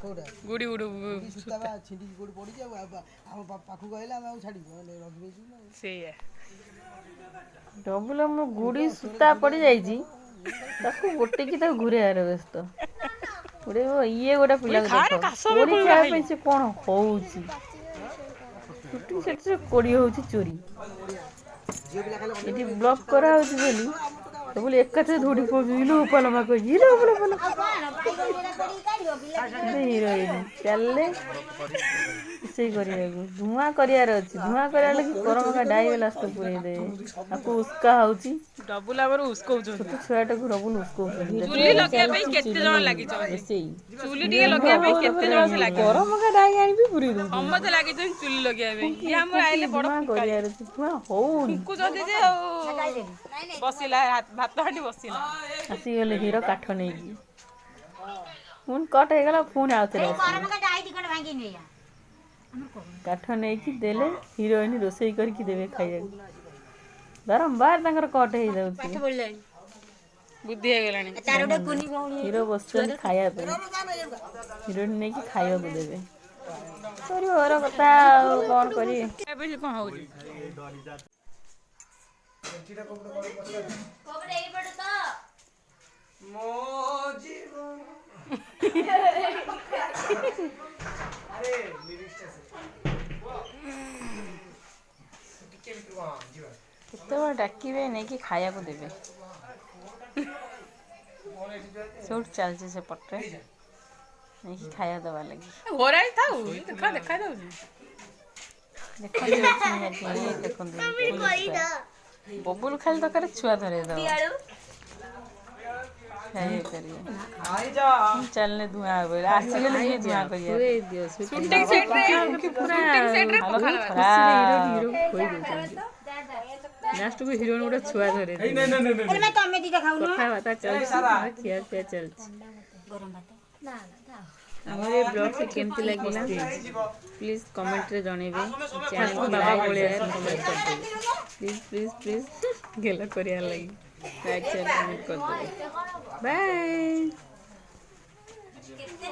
गुड़ी उड़ छिंडी गोड़ पड़ी हम पाखु कहले हम छाड़ी रखी देछु से डबुल मो गुड़ी सूता पड़ जाइए गोटे की घूरेबार व्यस्त गोटे ये गोटे पिला कोड़ी खाया से कौन होची छुट्टी से कोड़ी होची चोरी ये ब्लॉक करा तो बोले एक धोड़ी पड़ो पलमा कह हिरोइन चलले धुआं करार अच्छी धुआं करार लगे गरम का डाई लास्ट पूरे दे आपको उसका होची डबुल आवर उसको छोट छुआटा को डबुल उसको चुली लगे भाई केते जण लागि चुली टिके लगे भाई केते जण से लागि गरम का डाई आनी पूरी दो हम मते लागि चुली लगे भाई ये हम आइले बड़ करार अच्छी धुआं हो को जदी जे बसिला भात हाटी बसिला आसी गले हीरो काठ नहीं की फोन कट हो गला फोन आउतरे काठ नहीं की देले हीरोइन रोसई करके देवे खाइया बारंबार तांकर कट हो जाउची बुद्धि हो गेलानी हीरो बसचन खाया पे हीरोइन नहीं की खाइया को देवे सॉरी और कथा कोन करी ए कोन होउची केतवा डाकिबे नहीं कि खाया को देबे सूट चलছে से पट्टे नहीं कि खाया दवा लगी होराई थाउ देखा देखा दउ देखो बबुल खाली दरकार छुआ धरे दो चलने धुआं आसीगले ये धुआं करिया शूटिंग सेट रे लास्ट को हीरोइन गोटे छुआ धरे कथा चलती खिया पिया चलती हमारे ब्लॉग से केमती लगिला प्लीज कमेंट रे जणेबे चैनल को बाबा बोले कमेंट कर देबे प्लीज प्लीज प्लीज गेला करिया लगी लाइक शेयर कमेंट कर देबे बाय।